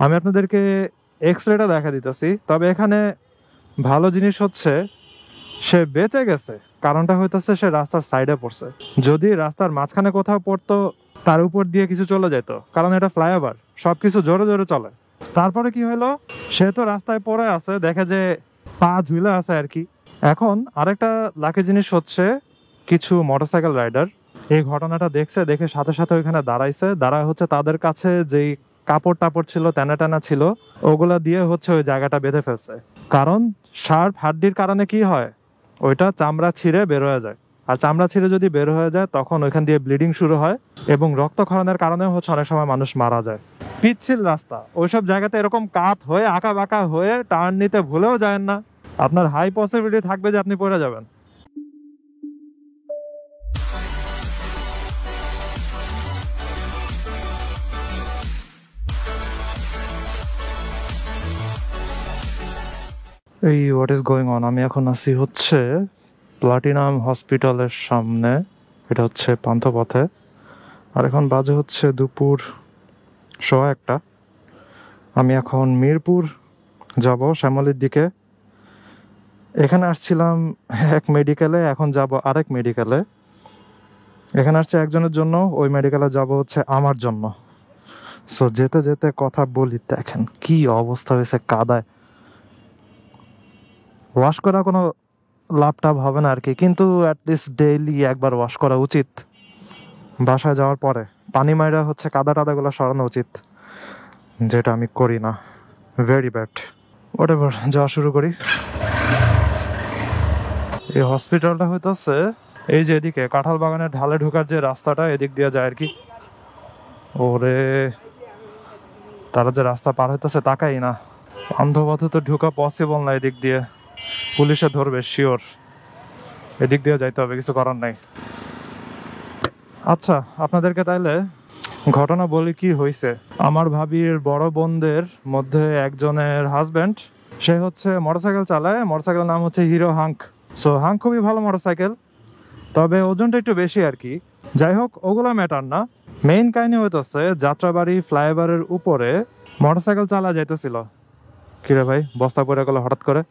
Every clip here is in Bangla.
আমি আপনাদেরকে এক্স-রেটা দেখা দিতেছি। তবে এখানে ভালো জিনিস হচ্ছে সে বেঁচে গেছে, কারণটা হইতেছে সে রাস্তার সাইডে পড়ছে। যদি রাস্তার মাঝখানে কোথাও পড়তো তার উপর দিয়ে কিছু চলে যেত, কারণ এটা ফ্লাইওভার, সবকিছু জোরে জোরে চলে। তারপরে কি হলো, সে তো রাস্তায় পড়ে আছে, দেখে যে পা ঝুলে আছে আর কি। এখন আরেকটা লাকি জিনিস হচ্ছে কিছু মোটরসাইকেল রাইডার এই ঘটনাটা দেখছে, দেখে সাথে সাথে ওইখানে দাঁড়াইছে। দাঁড়ায় হচ্ছে তাদের কাছে যেই কাপড় টাপড় ছিল, টানা টানা ছিল, ওগুলা দিয়ে হচ্ছে ওই জায়গাটা বেঁধে ফেলছে। কারণ শার্প হাড্ডির কারণে কি হয়, ওইটা চামড়া ছিঁড়ে বের হয়ে যায়। আর চামড়া ছিঁড়ে যদি বের হয়ে যায় তখন ওইখান দিয়ে ব্লিডিং শুরু হয়, এবং রক্তক্ষরণের কারণে হচ্ছে অনেক সময় মানুষ মারা যায়। পিচ্ছিল রাস্তা, ওইসব জায়গাতে এরকম কাত হয়ে আঁকা বাঁকা হয়ে টার্ন নিতে ভুলেও যায় না, আপনার হাই পসিবিলিটি থাকবে যে আপনি পড়ে যাবেন। এই হোয়াট ইজ গোয়িং অন, আমি এখন আছি হচ্ছে প্লাটিনাম হসপিটালের সামনে। এটা হচ্ছে পান্থপথে। আর এখন বাজে হচ্ছে দুপুর 1:15। আমি এখন মিরপুর যাব শ্যামলীর দিকে। এখানে আসছিলাম এক মেডিকেলে, এখন যাব আরেক মেডিকেলে। এখানে আসছে একজনের জন্য, ওই মেডিকেলে যাব হচ্ছে আমার জন্য। সো যেতে যেতে কথা বলি, দেখেন কি অবস্থা হয়েছে কাদায়। ওয়াশ করা কোনো লাভ টাভ হবে না আর কি, কিন্তু অ্যাটলিস্ট ডেইলি একবার ওয়াশ করা উচিত। বাসায় যাওয়ার পরে পানি মাইরা হচ্ছে কাদা টাদাগুলো সরানো উচিত, যেটা আমি করি না। Very bad. হোয়াটএভার, যাওয়া শুরু করি। এই হসপিটালটা হইতেছে এই যে এদিকে কাঁঠাল বাগানের ঢালে ঢোকার যে রাস্তাটা, এদিক দিয়ে যায় আর কি। ওরে, তারা যে রাস্তা পার হইতেছে তাকাই না। অন্ধপথে তো ঢোকা পসিবল না, এদিক দিয়ে পুলিশে ধরবে শিওর। এদিক দিয়ে যাইতে হবে, কিছু করার নাই। আচ্ছা, আপনাদেরকে তাইলে ঘটনা বলি কি হয়েছে। আমার ভাবির বড় বোনদের মধ্যে একজনের হাজবেন্ড, সে হচ্ছে মোটরসাইকেল চালায়। মোটরসাইকেল নাম হচ্ছে হিরো হাঙ্ক। সো হাঙ্ক খুবই ভালো মোটরসাইকেল, তবে ওজনটা একটু বেশি আর কি। যাই হোক, ওগুলো ম্যাটার না। মেইন কাহিনী হইতেছে যাত্রাবাড়ি ফ্লাইওভারের উপরে মোটরসাইকেল চালা যাইতেছিল। কিরে ভাই, বস্তা পড়ে গেল হঠাৎ করে।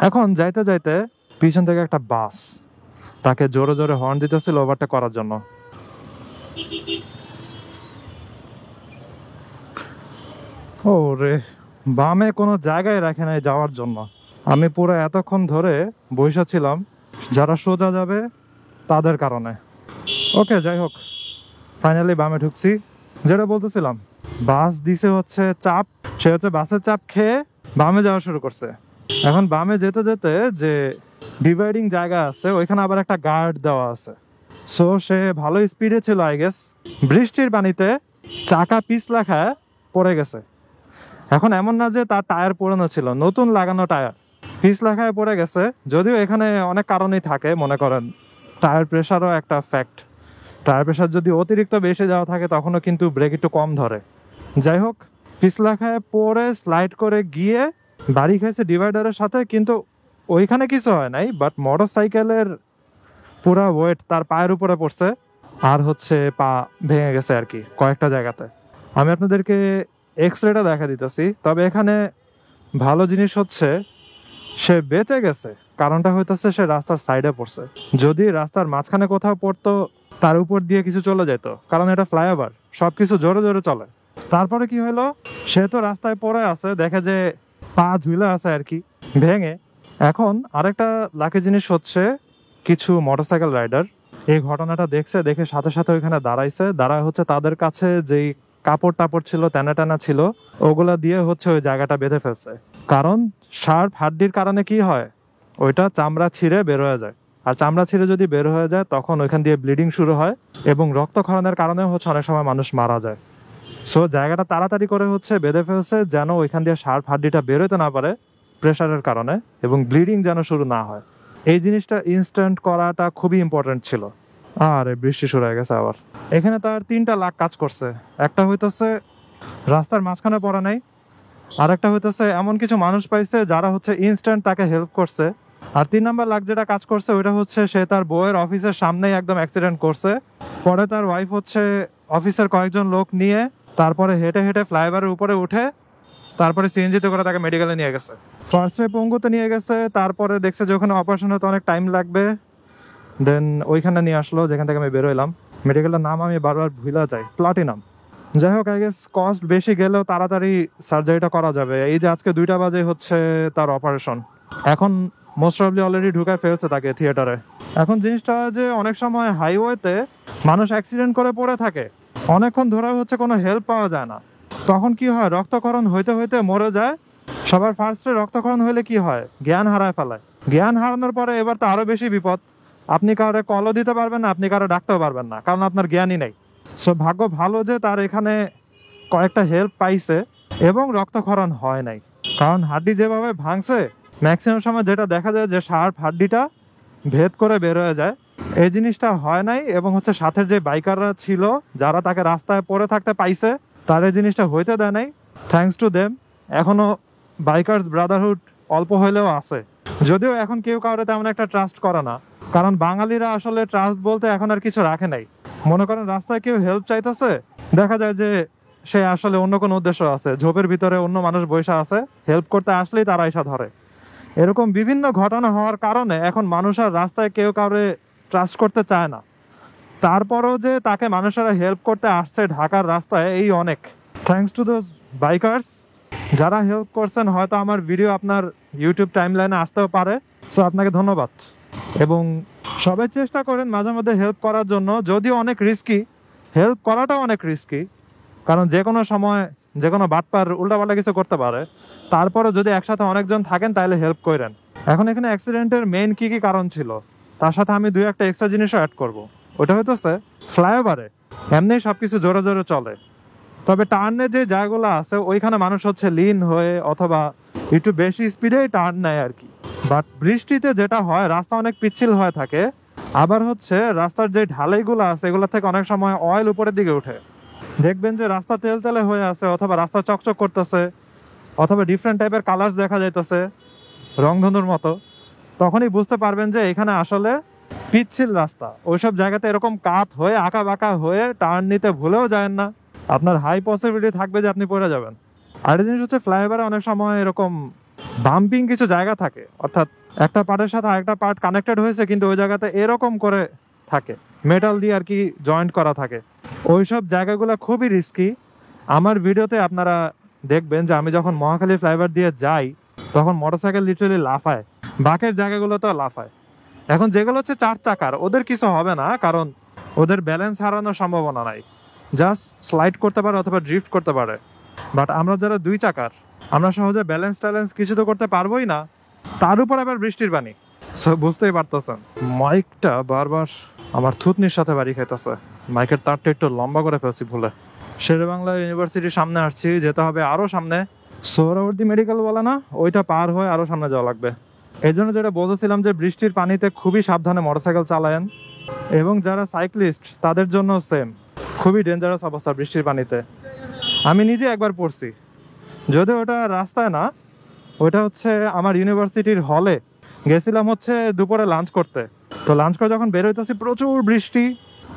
এখন যাইতে যাইতে পিছন থেকে একটা বাস তাকে জোরে জোরে হর্ন দিতেছিল ওভারটেক করার জন্য। ও রে, বামে কোনো জায়গায় রাখে নাই যাওয়ার জন্য। আমি পুরো এতক্ষণ ধরে বসে ছিলাম যারা সোজা যাবে তাদের কারণে। ওকে, যাই হোক, ফাইনালি বামে ঢুকছি। যেটা বলতেছিলাম, বাস দিছে হচ্ছে চাপ, সে হচ্ছে বাসের চাপ খেয়ে বামে যাওয়া শুরু করছে। এখন বামে যেতে যেতে যে ডিভাইডিং জায়গা আছে, ওইখানে আবার একটা গার্ড দেওয়া আছে। সো সে ভালো স্পিডে ছিল আই গেস। বৃষ্টির পানিতে চাকা পিছলা খায় পড়ে গেছে। এখন এমন না যে তার টায়ার পুরানো ছিল, নতুন লাগানো টায়ার, পিছলা খায় পড়ে গেছে। যদিও এখানে অনেক কারণই থাকে, মনে করেন টায়ার প্রেশারও একটা ফ্যাক্ট। টায়ার প্রেশার যদি অতিরিক্ত বেশি যাওয়া থাকে তখনও কিন্তু ব্রেক একটু কম ধরে। যাই হোক, পিছলা খায় পরে স্লাইড করে গিয়ে বাড়ি খাইছে ডিভাইডারের সাথে, কিন্তু ওইখানে কিছু হয় নাই। বাট মোটর সাইকেলের পুরা ওয়েট তার পায়ের উপরে পড়ছে, আর হচ্ছে পা ভেঙে গেছে আর কি কয়েকটা জায়গাতে। আমি আপনাদেরকে এক্স-রেটা দেখা দিতেছি। তবে এখানে ভালো জিনিস হচ্ছে সে বেঁচে গেছে, কারণটা হইতেছে সে রাস্তার সাইডে পড়ছে। যদি রাস্তার মাঝখানে কোথাও পড়তো তার উপর দিয়ে কিছু চলে যেত, কারণ এটা ফ্লাইওভার, সবকিছু জোরে জোরে চলে। তারপরে কি হলো, সে তো রাস্তায় পড়ে আছে, দেখে যে পা ঝুলে আছে আর কি, ভেঙে। এখন আরেকটা লাকি জিনিস হচ্ছে কিছু মোটরসাইকেল রাইডার এই ঘটনাটা দেখছে, দেখে সাথে সাথে ওইখানে দাঁড়াইছে। দাঁড়ায় হচ্ছে তাদের কাছে যেই কাপড় টাপড় ছিল, টানা টানা ছিল, ওগুলা দিয়ে হচ্ছে ওই জায়গাটা বেঁধে ফেলছে। কারণ শার্প হাড্ডির কারণে কি হয়, ওইটা চামড়া ছিঁড়ে বের হয়ে যায়। আর চামড়া ছিঁড়ে যদি বের হয়ে যায় তখন ওইখান দিয়ে ব্লিডিং শুরু হয়, এবং রক্তক্ষরণের কারণে হচ্ছে অনেক সময় মানুষ মারা যায়। সো জায়গাটা তাড়াতাড়ি করে হচ্ছে বেঁধে ফেলছে, যেন ওইখান দিয়ে শার্প হাড্ডিটা বেরোতে না পারে প্রেশারের কারণে, এবং ব্লিডিং যেন শুরু না হয়। এই জিনিসটা ইনস্ট্যান্ট করাটা খুবই ইম্পর্টেন্ট ছিল। আরে বৃষ্টি শুরু হয়ে গেছে আবার। এখানে তার 3টা লাখ কাজ করছে। একটা হইতেছে রাস্তার মাঝখানে পড়া নাই, আর একটা হইতেছে এমন কিছু মানুষ পাইছে যারা হচ্ছে ইনস্ট্যান্ট তাকে হেল্প করছে। আর 3 নাম্বার লাখ যেটা কাজ করছে ওইটা হচ্ছে সে তার বউয়ের অফিসের সামনেই একদম অ্যাক্সিডেন্ট করছে। পরে তার ওয়াইফ হচ্ছে অফিসের কয়েকজন লোক নিয়ে তারপরে হেঁটে হেঁটে ফ্লাইওভারের উপরে উঠে তারপরে সিএনজিতে করে তাকে মেডিকেলে নিয়ে গেছে। ফার্স্টে পঙ্গুতে নিয়ে গেছে, তারপরে দেখছে যে ওখানে অপারেশন হতে অনেক টাইম লাগবে, দেন ওইখানে নিয়ে আসলো যেখান থেকে আমি বেরোইলাম। মেডিকেলের নাম আমি বারবার ভুলা যাই, প্লাটিনাম। যাই হোক, আই গেস কস্ট বেশি গেলেও তাড়াতাড়ি সার্জারিটা করা যাবে। এই যে আজকে 2টা বাজে হচ্ছে তার অপারেশন, এখন মোস্ট প্রবলি অলরেডি ঢুকায় ফেলছে তাকে থিয়েটারে। এখন জিনিসটা যে অনেক সময় হাইওয়েতে মানুষ অ্যাক্সিডেন্ট করে পড়ে থাকে, অনেকক্ষণ ধরে হচ্ছে কোনো হেল্প পাওয়া যায় না, তখন কি হয়, রক্তক্ষরণ হইতে হইতে মরে যায়। সবার ফার্স্টে রক্তক্ষরণ হইলে কি হয়, জ্ঞান হারায় ফেলায়। জ্ঞান হারানোর পরে এবার তো আরো বেশি বিপদ, আপনি কারো কলও দিতে পারবেন না, আপনি কারো ডাকতেও পারবেন না, কারণ আপনার জ্ঞানই নেই। সো ভাগ্য ভালো যে তার এখানে কয়েকটা হেল্প পাইছে এবং রক্তক্ষরণ হয় নাই, কারণ হাড্ডি যেভাবে ভাঙছে ম্যাক্সিমাম সময় যেটা দেখা যায় যে শার্প হাড্ডিটা ভেদ করে বের হয়ে যায়, এই জিনিসটা হয় নাই। এবং হচ্ছে সাথের যে বাইকাররা ছিল যারা তাকে রাস্তায় পড়ে থাকতে পাইছে, তার এই জিনিসটা হইতে দেয় নাই, থ্যাঙ্কস টু দেম। এখনো বাইকার্স ব্রাদারহুড অল্প হইলেও আছে, যদিও এখন কেউ কাউরে তেমন একটা ট্রাস্ট করে না, কারণ বাঙালিরা আসলে ট্রাস্ট বলতে এখন আর কিছু রাখে নাই। মনে করেন রাস্তায় কেউ হেল্প চাইতেছে, দেখা যায় যে সে আসলে অন্য কোনো উদ্দেশ্য আছে, ঝোপের ভিতরে অন্য মানুষ বসে আছে, হেল্প করতে আসলেই তারা এসা ধরে। এরকম বিভিন্ন ঘটনা হওয়ার কারণে এখন মানুষ আর রাস্তায় কেউ কাউরে ট্রাস্ট করতে চায় না। তারপরও যে তাকে মানুষেরা হেল্প করতে আসছে ঢাকার রাস্তায়, এই অনেক থ্যাঙ্কস টু দোজ বাইকার্স যারা হেল্প করছেন। হয়তো আমার ভিডিও আপনার ইউটিউব টাইমলাইনে আসতেও পারে, সো আপনাকে ধন্যবাদ। এবং সবাই চেষ্টা করেন মাঝে মধ্যে হেল্প করার জন্য, যদিও অনেক রিস্কি, হেল্প করাটাও অনেক রিস্কি, কারণ যে কোনো সময় যে কোনো বাটপার উল্টাপাল্টা কিছু করতে পারে। তারপরে যদি একসাথে অনেকজন থাকেন তাহলে হেল্প করেন। এখন এখানে অ্যাক্সিডেন্টের মেইন কি কি কারণ ছিল তার সাথে আমি 2-1টা এক্সট্রা জিনিসও অ্যাড করব। ওটা হইতেছে ফ্লাইওভারে এমনি সবকিছু জোরে জোরে চলে, তবে টার্নে যে জায়গাগুলো আছে ওইখানে মানুষ হচ্ছে লিন হয়ে অথবা একটু বেশি স্পিডেই টার্ন নেয় আর কি। বাট বৃষ্টিতে যেটা হয়, রাস্তা অনেক পিচ্ছিল হয়ে থাকে, আবার হচ্ছে রাস্তার যে ঢালাইগুলো আছে এগুলো থেকে অনেক সময় অয়েল উপরের দিকে উঠে। দেখবেন যে রাস্তা তেল তেলে হয়ে আছে, অথবা রাস্তা চকচক করতেছে, অথবা ডিফারেন্ট টাইপের কালার দেখা যাইতেছে রংধনুর মতো, তখনই বুঝতে পারবেন যে এখানে আসলে পিচ্ছিল রাস্তা। ওইসব জায়গাতে এরকম কাত হয়ে আঁকা বাঁকা হয়ে টার্ন নিতে ভুলেও যায় না, আপনার হাই পসিবিলিটি থাকবে যে আপনি পড়ে যাবেন। আরেকটা জিনিস হচ্ছে ফ্লাইওভারে অনেক সময় এরকম বাম্পিং কিছু জায়গা থাকে, অর্থাৎ একটা পার্টের সাথে আরেকটা পার্ট কানেক্টেড হয়েছে কিন্তু ওই জায়গাতে এরকম করে থাকে, মেটাল দিয়ে আর কি জয়েন্ট করা থাকে। ওইসব জায়গাগুলো খুবই রিস্কি। আমার ভিডিওতে আপনারা দেখবেন যে আমি যখন মহাখালী ফ্লাইওভার দিয়ে যাই তখন মোটরসাইকেল লিটারালি লাফায়, বাকের জায়গাগুলোতেও লাফায়। এখন যেগুলো হচ্ছে 4 চাকার ওদের কিছু হবে না, কারণ ওদের ব্যালেন্স হারানোর সম্ভাবনা নাই, জাস্ট স্লাইড করতে পারে অথবা ড্রিফট করতে পারে। বাট আমরা যারা 2 চাকার, আমরা সহজে ব্যালেন্স ট্যালেন্স কিছু তো করতে পারবোই না, তার উপর আবার বৃষ্টির পানি। বুঝতেই পারতেছেন মাইকটা বারবার আমার থুতনির সাথে বাড়ি খাইতেছে, মাইকের তারটা একটু লম্বা করে ফেলছি ভুলে। শেরেবাংলা ইউনিভার্সিটির সামনে আসছি, যেতে হবে আরো সামনে, সোহরাওয়ার্দী মেডিকেল বলে না, ওইটা পার হয়ে আরো সামনে যাওয়া লাগবে। এই জন্য যেটা বলতেছিলাম যে বৃষ্টির পানিতে খুবই সাবধানে মোটরসাইকেল চালায়েন, এবং যারা সাইক্লিস্ট তাদের জন্য সেম, খুবই ডেঞ্জারাস অবস্থা বৃষ্টির পানিতে। আমি নিজে একবার পড়ছি, যদিও ওটা রাস্তায় না, ওইটা হচ্ছে আমার ইউনিভার্সিটির হলে গেছিলাম হচ্ছে দুপুরে লাঞ্চ করতে। তো লাঞ্চ করে যখন বের হইতেছি প্রচুর বৃষ্টি,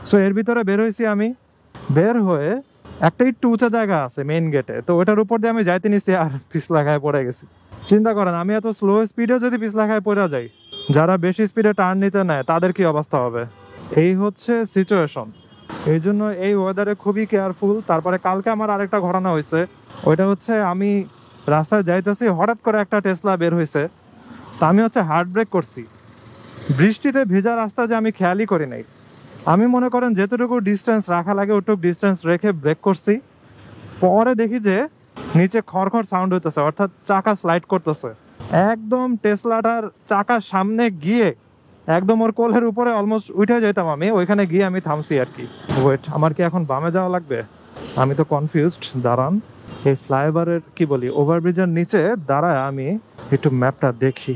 সো এর ভিতরে বের হয়েছি আমি। বের হয়ে একটা একটু উঁচা জায়গা আছে মেইন গেটে, তো ওটার উপর দিয়ে আমি যাইতে নিছি আর পিছলা খায় পড়ে গেছি। চিন্তা করেন আমি এত স্লো স্পিডে যদি পিছলা খায় পড়ে যাই, যারা বেশি স্পিডে টার্ন নিতে নেয় তাদের কি অবস্থা হবে। এই হচ্ছে সিচুয়েশন, এই জন্য এই ওয়েদারে খুবই কেয়ারফুল। তারপরে কালকে আমার আরেকটা ঘটনা হয়েছে, ওইটা হচ্ছে আমি রাস্তায় যাইতেছি, হঠাৎ করে একটা টেসলা বের হয়েছে, তা আমি হচ্ছে হার্ড ব্রেক করছি। বৃষ্টিতে ভেজা রাস্তা যে আমি খেয়ালই করি নাই, আমি মনে করেন যেতটুকু ডিস্টেন্স রাখা লাগে ওটুকু ডিস্টেন্স রেখে ব্রেক করছি। পরে দেখি যে নিচে খড়খড় সাউন্ড হইতেছে, অর্থাৎ চাকা স্লাইড করতেছে। একদম টেসলাটার চাকার সামনে গিয়ে একদম ওর কোলের উপরে অলমোস্ট উঠে যেতাম আমি, ওইখানে গিয়ে আমি থামছি আর কি। ওয়েট, আমার কি এখন বামে যাওয়া লাগবে? আমি তো কনফিউজড, দাঁড়ান। এই ফ্লাইওভারের কি বলি, ওভারব্রিজের নিচে দাঁড়ায় আমি একটু ম্যাপটা দেখি।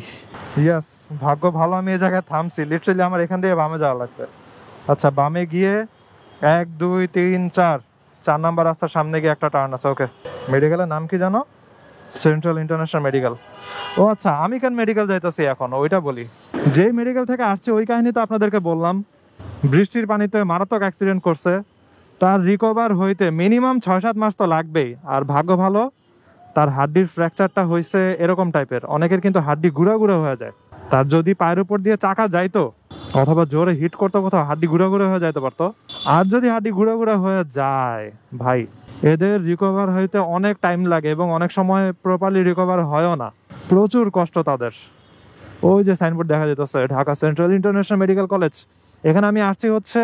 ইয়াস, ভাগ্য ভালো আমি এই জায়গায় থামছি, লিটারালি আমার এখান দিয়ে বামে যাওয়া লাগবে। আচ্ছা, বামে গিয়ে 1 2 3 4 নাম্বার রাস্তার সামনে গিয়ে একটা টার্ন আছে। ওকে, মেডিকেলের নাম কি জানো? Central international medical. ও আচ্ছা, আমি কেন মেডিকেল যাইতেছি এখন ওইটা বলি। যে মেডিকেল থেকে আসছে ওই কাহিনী তো আপনাদেরকে বললাম, বৃষ্টির পানিতে মারাত্মক অ্যাক্সিডেন্ট করছে, তার রিকভার হইতে মিনিমাম 6-7 মাস তো লাগবেই। আর ভাগ্য ভালো তার হাড্ডির ফ্র্যাকচারটা হয়েছে এরকম টাইপের, অনেকের কিন্তু হাড্ডি গুঁড়া গুঁড়া হয়ে যায়। তার যদি পায়ের উপর দিয়ে চাকা যাইতো অথবা জোরে হিট করতো কোথাও, হাড্ডি গুঁড়া গুঁড়া হয়ে যাইতে পারতো। আর যদি হাড্ডি গুঁড়া গুঁড়া হয়ে যায় ভাই, এদের রিকভার হইতে অনেক টাইম লাগে এবং অনেক সময় প্রপারলি রিকভার হয়ও না, প্রচুর কষ্ট তাদের। ওই যে সাইনবোর্ড দেখা যেতেছে Dhaka central international medical college, এখানে আমি আসছি হচ্ছে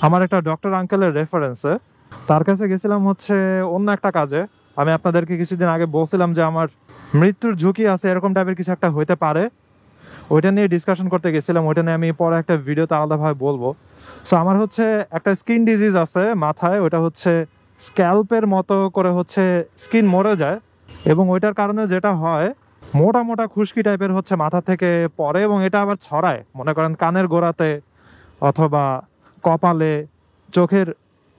আমার একটা ডক্টর আঙ্কেলের রেফারেন্সে। তার কাছে গেছিলাম হচ্ছে অন্য একটা কাজে। আমি আপনাদেরকে কিছুদিন আগে বলছিলাম যে আমার মৃত্যুর ঝুঁকি আছে এরকম টাইপের কিছু একটা হইতে পারে, ওইটা নিয়ে ডিসকাশন করতে গেছিলাম। ওইটা নিয়ে আমি পরে একটা ভিডিওতে আলাদাভাবে বলবো। সো আমার হচ্ছে একটা স্কিন ডিজিজ আছে মাথায়, ওইটা হচ্ছে স্ক্যাল্পের মতো করে হচ্ছে স্কিন মরে যায়, এবং ওইটার কারণে যেটা হয় মোটা মোটা খুশকি টাইপের হচ্ছে মাথা থেকে পড়ে, এবং এটা আবার ছড়ায় মনে করেন কানের গোড়াতে অথবা কপালে, চোখের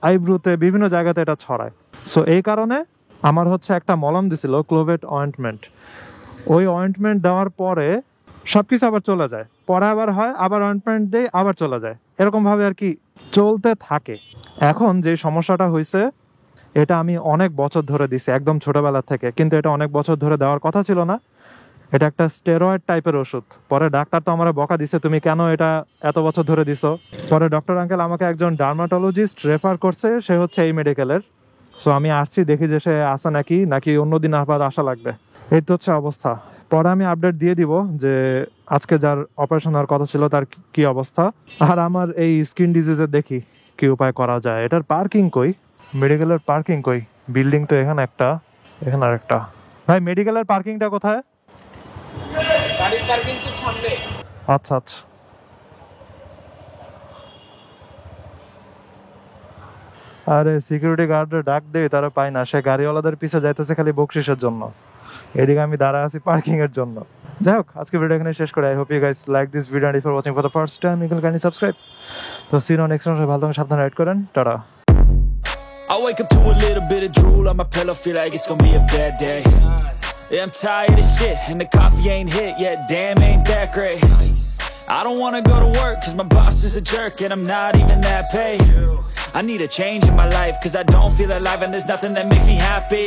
আইব্রুতে, বিভিন্ন জায়গাতে এটা ছড়ায়। সো এই কারণে আমার হচ্ছে একটা মলম দিছিল, ক্লোভেট অয়েন্টমেন্ট। ওই অয়েন্টমেন্ট দেওয়ার পরে সবকিছু আবার চলে যায়, পরে আবার হয়, আবার অয়েন্টমেন্ট দেয়, আবার চলে যায়, এরকম ভাবে আর কি চলতে থাকে। এখন যে সমস্যাটা হয়েছে এটা আমি অনেক বছর ধরে দিছি, একদম ছোটবেলা থেকে, কিন্তু এটা অনেক বছর ধরে দেওয়ার কথা ছিল না। এটা একটা স্টেরয়েড টাইপের ওষুধ। পরে ডাক্তার তো আমার বকা দিছে, তুমি কেন এটা এত বছর ধরে দিছো। পরে ডক্টর আঙ্কেল আমাকে একজন ডার্মাটোলজিস্ট রেফার করছে, সে হচ্ছে এই মেডিকেলের। সো আমি আসছি, দেখি যে সে আসে নাকি অন্যদিন আবার আসা লাগবে। এই তো হচ্ছে অবস্থা। পরে আমি আপডেট দিয়ে দিব যে আজকে যার অপারেশন হওয়ার কথা ছিল তার কি অবস্থা। আর আমার এই স্কিন ডিজিজের দেখি কি উপায় করা যায়। এটার পার্কিং কই, মেডিকেলের পার্কিং কই? বিল্ডিং তো এখানে একটা, এখানে আর একটা। ভাই মেডিকেলের পার্কিংটা কোথায়? আচ্ছা আচ্ছা। আরে সিকিউরিটি গার্ডের ডাক দেই, তারা পাই না, সে গাড়িওয়ালাদের পিছে যাইতেছে খালি বকশিসের জন্য, এদিকে আমি দাঁড়ায় আছি পার্কিং এর জন্য। যাই হোক, আজকে ভিডিও এখানে শেষ করে। I hope you guys like this video, and if you are watching for the first time you can kindly subscribe. তো see you on next video. ভালো থাকুন, সাবধানে রাইড করেন, tata. I wake up to a little bit of drool on my pillow, feel like it's gonna be a bad day. Yeah, I'm tired of shit, and the coffee ain't hit yet, damn ain't that great. I don't wanna go to work, cause my boss is a jerk, and I'm not even that paid. I need a change in my life, cause I don't feel alive, and there's nothing that makes me happy.